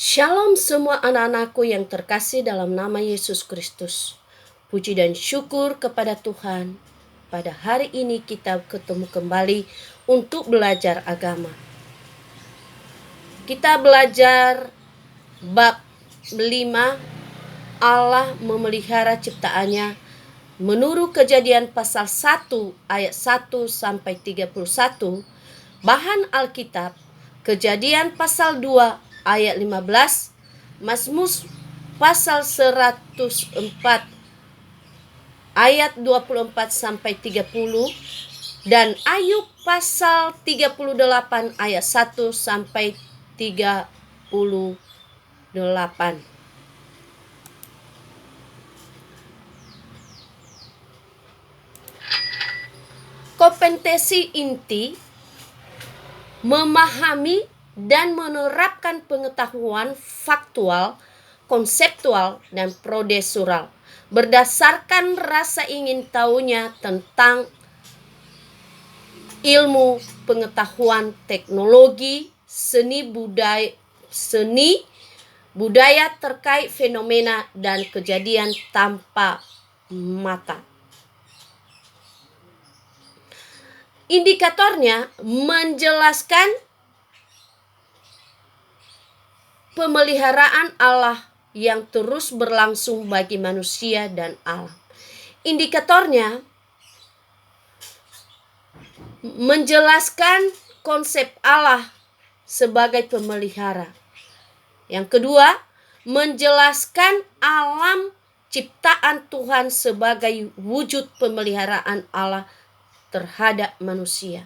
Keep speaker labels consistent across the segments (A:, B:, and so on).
A: Shalom semua anak-anakku yang terkasih dalam nama Yesus Kristus. Puji dan syukur kepada Tuhan. Pada hari ini kita ketemu kembali untuk belajar agama. Kita belajar bab 5, Allah memelihara ciptaannya, menurut Kejadian pasal 1 ayat 1 sampai 31. Bahan Alkitab Kejadian pasal 2 ayat 15, Mazmur pasal 104 ayat 24 sampai 30, dan Ayub pasal 38 ayat 1 sampai 38. Kompetensi inti memahami dan menerapkan pengetahuan faktual, konseptual, dan prosedural berdasarkan rasa ingin tahunya tentang ilmu, pengetahuan, teknologi, seni budaya terkait fenomena dan kejadian tanpa mata. Indikatornya menjelaskan pemeliharaan Allah yang terus berlangsung bagi manusia dan alam. Indikatornya menjelaskan konsep Allah sebagai pemelihara. Yang kedua, menjelaskan alam ciptaan Tuhan sebagai wujud pemeliharaan Allah terhadap manusia.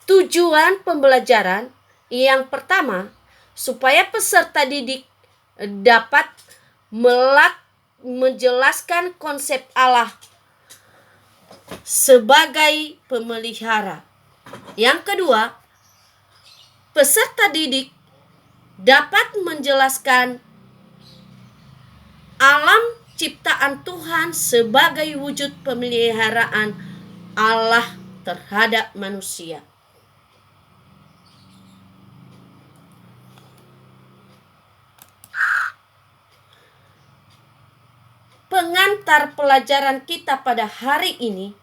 A: Tujuan pembelajaran yang pertama, supaya peserta didik dapat menjelaskan konsep Allah sebagai pemelihara. Yang kedua, peserta didik dapat menjelaskan alam ciptaan Tuhan sebagai wujud pemeliharaan Allah terhadap manusia. Pengantar pelajaran kita pada hari ini,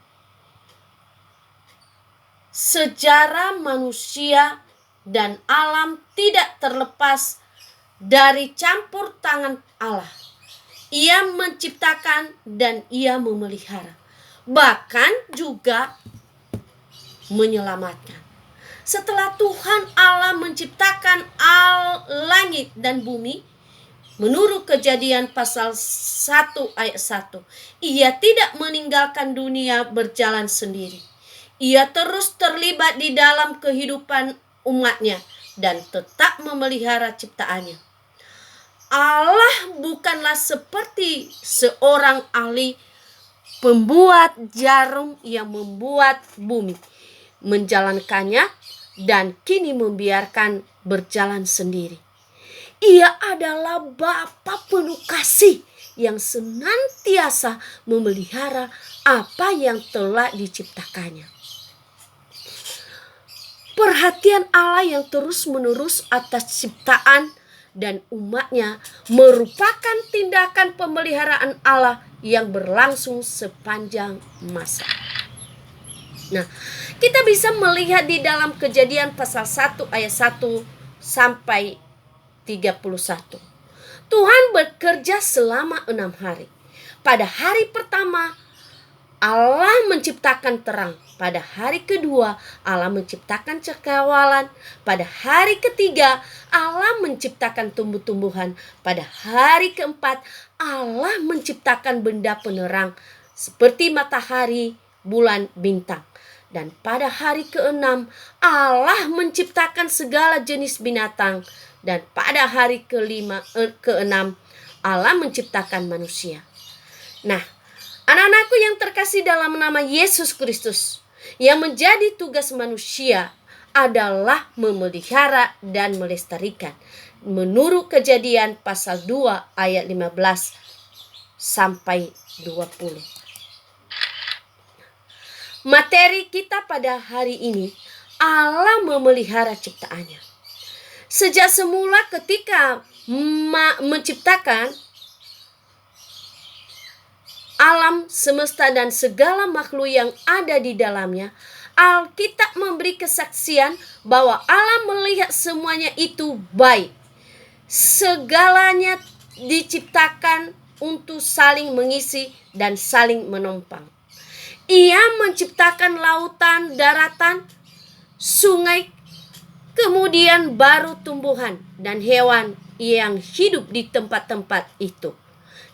A: sejarah manusia dan alam tidak terlepas dari campur tangan Allah. Ia menciptakan dan Ia memelihara, bahkan juga menyelamatkan. Setelah Tuhan Allah menciptakan langit dan bumi, menurut Kejadian pasal 1 ayat 1, Ia tidak meninggalkan dunia berjalan sendiri. Ia terus terlibat di dalam kehidupan umatnya dan tetap memelihara ciptaannya. Allah bukanlah seperti seorang ahli pembuat jarum yang membuat bumi, menjalankannya, dan kini membiarkan berjalan sendiri. Ia adalah Bapa penuh kasih yang senantiasa memelihara apa yang telah diciptakannya. Perhatian Allah yang terus-menerus atas ciptaan dan umatnya merupakan tindakan pemeliharaan Allah yang berlangsung sepanjang masa. Nah, kita bisa melihat di dalam Kejadian pasal 1 ayat 1 sampai 31. Tuhan bekerja selama 6 hari. Pada hari pertama Allah menciptakan terang. Pada hari kedua Allah menciptakan cakawalan. Pada hari ketiga Allah menciptakan tumbuh-tumbuhan. Pada hari keempat Allah menciptakan benda penerang seperti matahari, bulan, bintang. Dan pada hari keenam Allah menciptakan segala jenis binatang. Dan pada hari keenam Allah menciptakan manusia. Nah, anak-anakku yang terkasih dalam nama Yesus Kristus, yang menjadi tugas manusia adalah memelihara dan melestarikan. Menurut Kejadian pasal 2 ayat 15 sampai 20. Materi kita pada hari ini, Allah memelihara ciptaannya. Sejak semula ketika menciptakan alam semesta dan segala makhluk yang ada di dalamnya, Alkitab memberi kesaksian bahwa Allah melihat semuanya itu baik. Segalanya diciptakan untuk saling mengisi dan saling menopang. Ia menciptakan lautan, daratan, sungai, kemudian baru tumbuhan dan hewan yang hidup di tempat-tempat itu.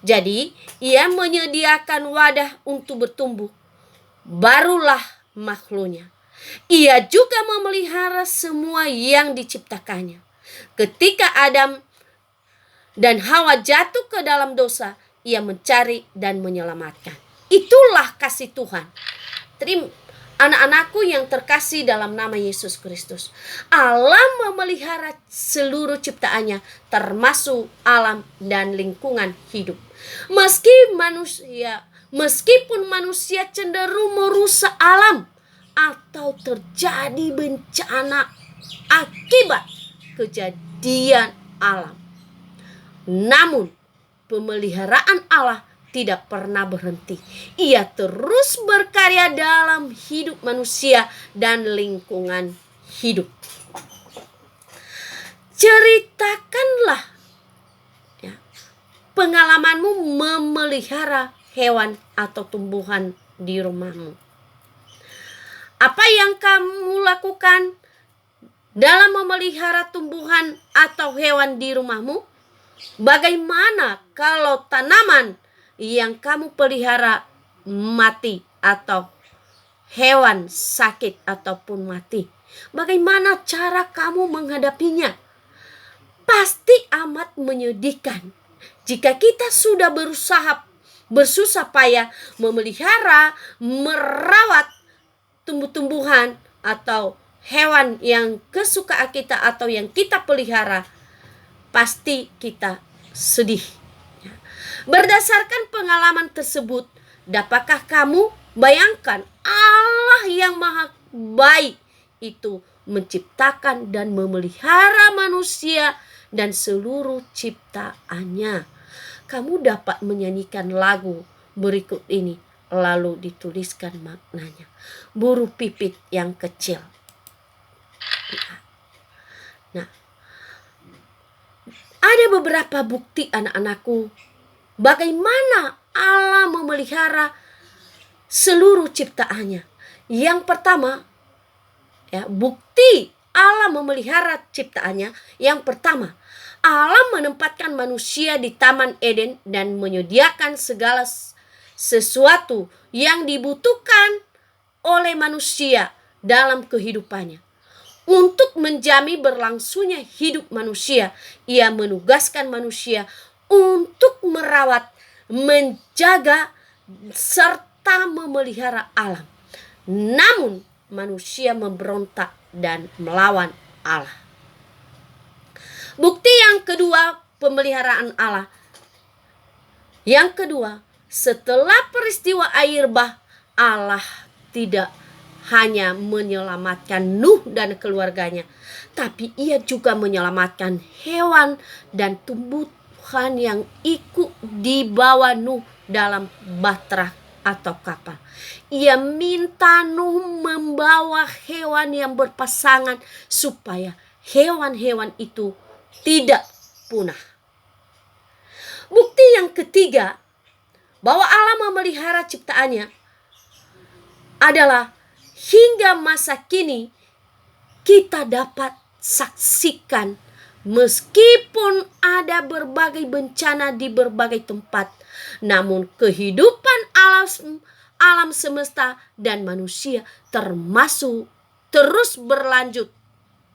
A: Jadi, ia menyediakan wadah untuk bertumbuh. Barulah makhluknya. Ia juga memelihara semua yang diciptakannya. Ketika Adam dan Hawa jatuh ke dalam dosa, ia mencari dan menyelamatkan. Itulah kasih Tuhan. Anak-anakku yang terkasih dalam nama Yesus Kristus, Allah memelihara seluruh ciptaannya, termasuk alam dan lingkungan hidup. Meskipun manusia cenderung merusak alam atau terjadi bencana akibat kejadian alam, namun pemeliharaan Allah tidak pernah berhenti. Ia terus berkarya dalam hidup manusia dan lingkungan hidup. Ceritakanlah pengalamanmu memelihara hewan atau tumbuhan di rumahmu. Apa yang kamu lakukan dalam memelihara tumbuhan atau hewan di rumahmu? Bagaimana kalau tanaman yang kamu pelihara mati atau hewan sakit ataupun mati? Bagaimana cara kamu menghadapinya? Pasti amat menyedihkan. Jika kita sudah bersusah payah memelihara, merawat tumbuh-tumbuhan atau hewan yang kesukaan kita atau yang kita pelihara, pasti kita sedih. Berdasarkan pengalaman tersebut, dapatkah kamu bayangkan Allah yang maha baik itu menciptakan dan memelihara manusia dan seluruh ciptaannya? Kamu dapat menyanyikan lagu berikut ini, lalu dituliskan maknanya. Burung pipit yang kecil. Nah, ada beberapa bukti anak-anakku bagaimana Allah memelihara seluruh ciptaannya. Yang pertama, bukti Allah memelihara ciptaannya. Yang pertama, Allah menempatkan manusia di Taman Eden dan menyediakan segala sesuatu yang dibutuhkan oleh manusia dalam kehidupannya. Untuk menjamin berlangsungnya hidup manusia, Ia menugaskan manusia untuk merawat, menjaga, serta memelihara alam. Namun manusia memberontak dan melawan Allah. Bukti yang kedua, pemeliharaan Allah. Yang kedua, setelah peristiwa air bah, Allah tidak hanya menyelamatkan Nuh dan keluarganya, tapi Ia juga menyelamatkan hewan dan tumbuhan yang ikut dibawa Nuh dalam bahtera atau kapal. Ia minta Nuh membawa hewan yang berpasangan supaya hewan-hewan itu tidak punah. Bukti yang ketiga bahwa Allah memelihara ciptaannya adalah hingga masa kini kita dapat saksikan, meskipun ada berbagai bencana di berbagai tempat, namun kehidupan alam semesta dan manusia termasuk terus berlanjut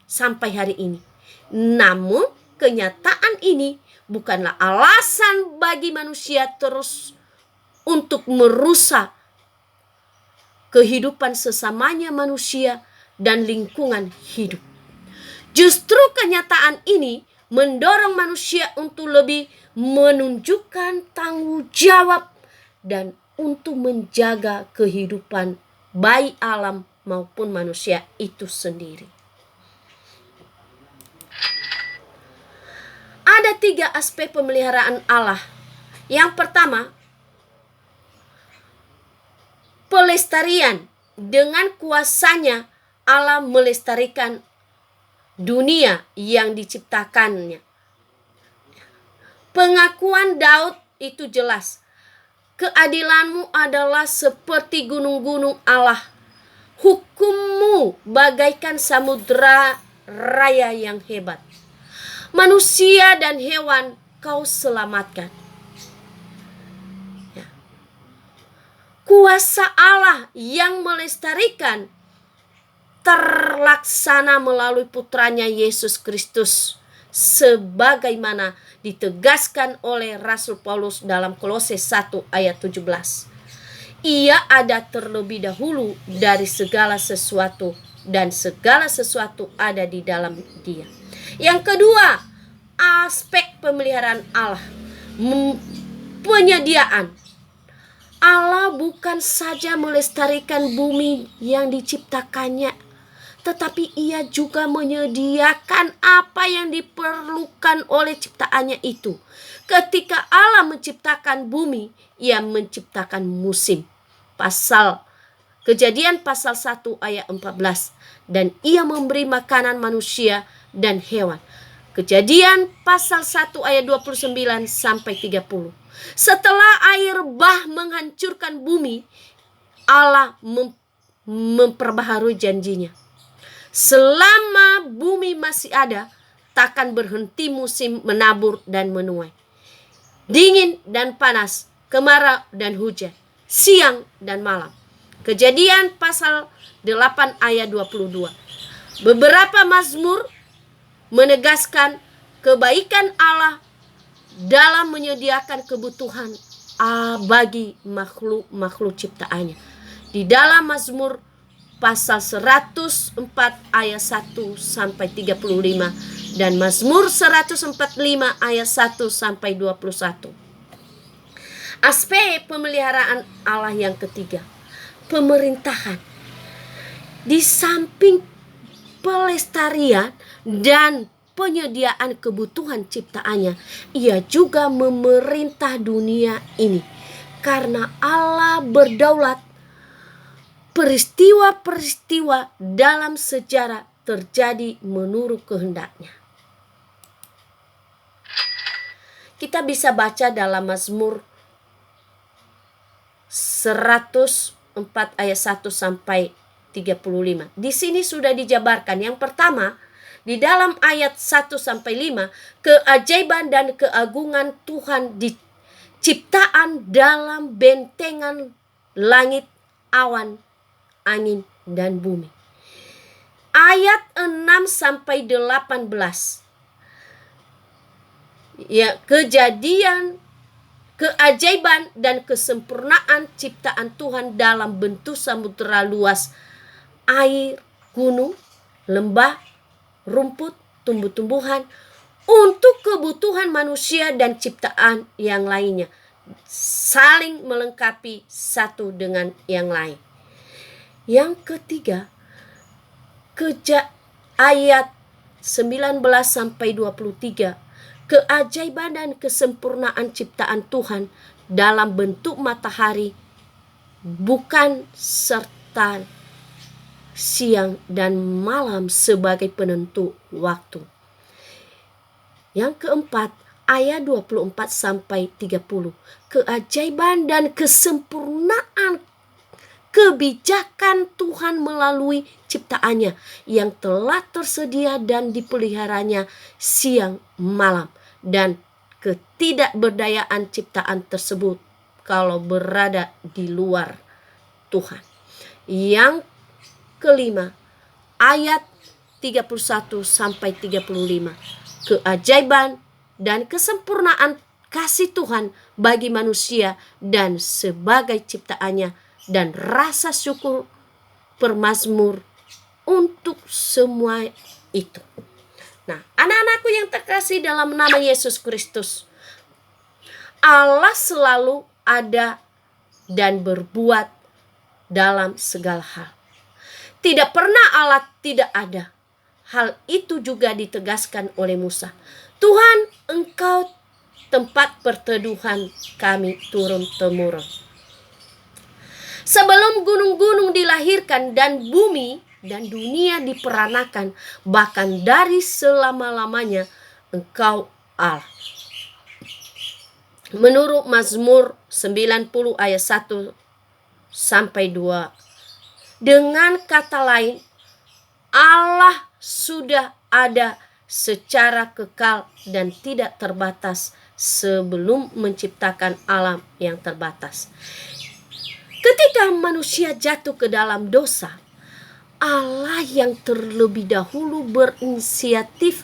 A: sampai hari ini. Namun kenyataan ini bukanlah alasan bagi manusia terus untuk merusak kehidupan sesamanya manusia dan lingkungan hidup. Justru kenyataan ini mendorong manusia untuk lebih menunjukkan tanggung jawab dan untuk menjaga kehidupan baik alam maupun manusia itu sendiri. Ada 3 aspek pemeliharaan Allah. Yang pertama, pelestarian. Dengan kuasanya Allah melestarikan dunia yang diciptakannya. Pengakuan Daud itu jelas. Keadilanmu adalah seperti gunung-gunung Allah. Hukummu bagaikan samudera raya yang hebat. Manusia dan hewan kau selamatkan. Kuasa Allah yang melestarikan terlaksana melalui putranya Yesus Kristus, sebagaimana ditegaskan oleh Rasul Paulus dalam Kolose 1 ayat 17. Ia ada terlebih dahulu dari segala sesuatu, dan segala sesuatu ada di dalam Dia. Yang kedua, aspek pemeliharaan Allah, penyediaan. Allah bukan saja melestarikan bumi yang diciptakannya, tetapi Ia juga menyediakan apa yang diperlukan oleh ciptaannya itu. Ketika Allah menciptakan bumi, Ia menciptakan musim. Kejadian pasal 1 ayat 14. Dan Ia memberi makanan manusia dan hewan. Kejadian pasal 1 ayat 29 sampai 30. Setelah air bah menghancurkan bumi, Allah memperbaharui janjinya. Selama bumi masih ada, takkan berhenti musim menabur dan menuai. Dingin dan panas, kemarau dan hujan, siang dan malam. Kejadian pasal 8 ayat 22. Beberapa mazmur menegaskan kebaikan Allah dalam menyediakan kebutuhan bagi makhluk ciptaannya. Di dalam Mazmur pasal 104 ayat 1 sampai 35 dan Mazmur 145 ayat 1 sampai 21. Aspek pemeliharaan Allah yang ketiga, pemerintahan. Di samping pelestarian dan penyediaan kebutuhan ciptaannya, Ia juga memerintah dunia ini. Karena Allah berdaulat, peristiwa-peristiwa dalam sejarah terjadi menurut kehendaknya. Kita bisa baca dalam Mazmur 104 ayat 1 sampai 35. Di sini sudah dijabarkan. Yang pertama, di dalam ayat 1 sampai 5, keajaiban dan keagungan Tuhan di ciptaan dalam bentengan langit, awan, angin, dan bumi. Ayat 6 sampai 18. Ya, keajaiban dan kesempurnaan ciptaan Tuhan dalam bentuk samudera luas, air, gunung, lembah, rumput, tumbuh-tumbuhan, untuk kebutuhan manusia dan ciptaan yang lainnya, saling melengkapi satu dengan yang lain. Yang ketiga, ayat 19 sampai 23, keajaiban dan kesempurnaan ciptaan Tuhan dalam bentuk matahari, bukan serta siang dan malam sebagai penentu waktu. Yang keempat, ayat 24 sampai 30, keajaiban dan kesempurnaan kebijakan Tuhan melalui ciptaannya yang telah tersedia dan dipeliharanya siang malam, dan ketidakberdayaan ciptaan tersebut kalau berada di luar Tuhan. Yang kelima, ayat 31 sampai 35, keajaiban dan kesempurnaan kasih Tuhan bagi manusia dan sebagai ciptaannya, dan rasa syukur permazmur untuk semua itu. Nah, anak-anakku yang terkasih dalam nama Yesus Kristus, Allah selalu ada dan berbuat dalam segala hal. Tidak pernah Allah tidak ada. Hal itu juga ditegaskan oleh Musa. Tuhan, Engkau tempat perteduhan kami turun-temurun. Sebelum gunung-gunung dilahirkan dan bumi dan dunia diperanakan, bahkan dari selama-lamanya Engkau Allah. Menurut Mazmur 90 ayat 1 sampai 2. Dengan kata lain, Allah sudah ada secara kekal dan tidak terbatas sebelum menciptakan alam yang terbatas. Ketika manusia jatuh ke dalam dosa, Allah yang terlebih dahulu berinisiatif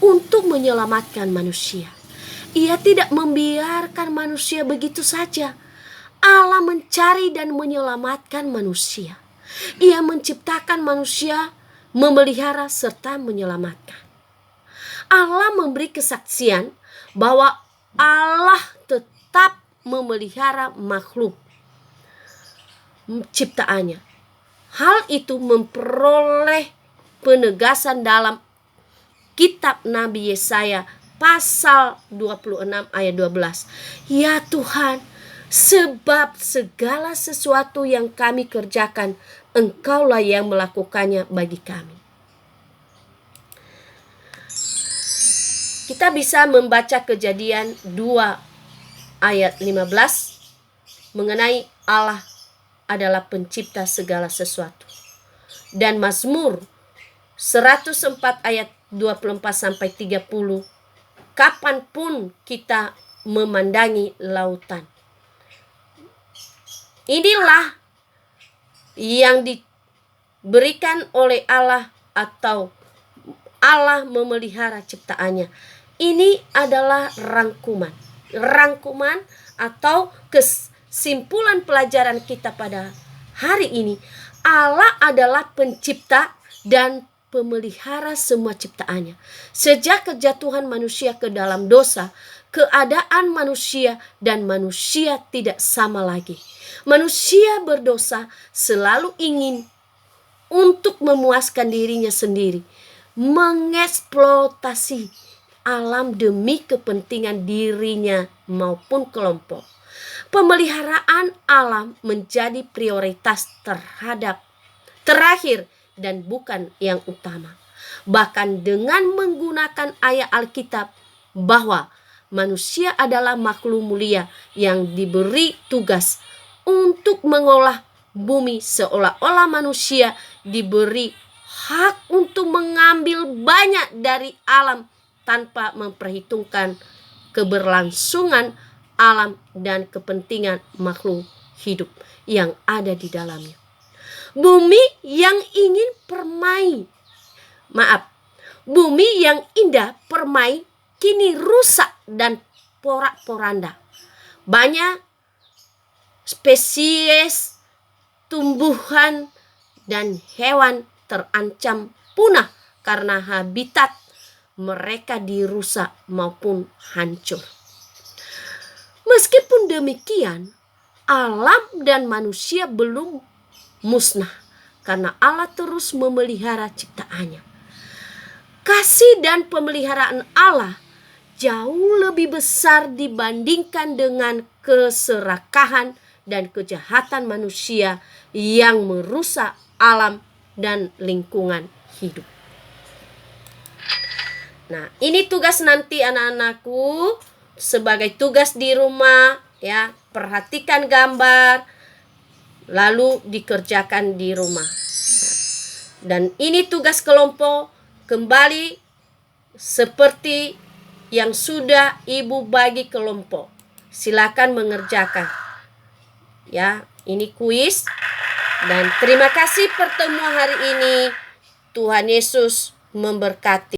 A: untuk menyelamatkan manusia. Ia tidak membiarkan manusia begitu saja. Allah mencari dan menyelamatkan manusia. Ia menciptakan manusia, memelihara serta menyelamatkan. Allah memberi kesaksian bahwa Allah tetap memelihara makhluk ciptaannya. Hal itu memperoleh penegasan dalam kitab Nabi Yesaya pasal 26 ayat 12. Ya Tuhan, sebab segala sesuatu yang kami kerjakan, Engkaulah yang melakukannya bagi kami. Kita bisa membaca Kejadian 2 ayat 15 mengenai Allah adalah pencipta segala sesuatu. Dan Mazmur 104 ayat 24 sampai 30, kapanpun kita memandangi lautan. Inilah yang diberikan oleh Allah atau Allah memelihara ciptaannya. Ini adalah rangkuman atau kesimpulan pelajaran kita pada hari ini. Allah adalah pencipta dan pemelihara semua ciptaannya. Sejak kejatuhan manusia ke dalam dosa, keadaan manusia dan manusia tidak sama lagi. Manusia berdosa selalu ingin untuk memuaskan dirinya sendiri, mengeksploitasi alam demi kepentingan dirinya maupun kelompok. Pemeliharaan alam menjadi prioritas terakhir dan bukan yang utama. Bahkan dengan menggunakan ayat Alkitab bahwa manusia adalah makhluk mulia yang diberi tugas untuk mengolah bumi, seolah-olah manusia diberi hak untuk mengambil banyak dari alam tanpa memperhitungkan keberlangsungan alam dan kepentingan makhluk hidup yang ada di dalamnya. Bumi yang indah permai kini rusak dan porak-poranda. Banyak spesies tumbuhan dan hewan terancam punah karena habitat mereka dirusak maupun hancur. Meskipun demikian, alam dan manusia belum musnah karena Allah terus memelihara ciptaannya. Kasih dan pemeliharaan Allah jauh lebih besar dibandingkan dengan keserakahan dan kejahatan manusia yang merusak alam dan lingkungan hidup. Nah, ini tugas nanti anak-anakku sebagai tugas di rumah, ya. Perhatikan gambar lalu dikerjakan di rumah. Dan ini tugas kelompok kembali seperti yang sudah Ibu bagi kelompok. Silakan mengerjakan. Ya, ini kuis. Dan terima kasih pertemuan hari ini. Tuhan Yesus memberkati.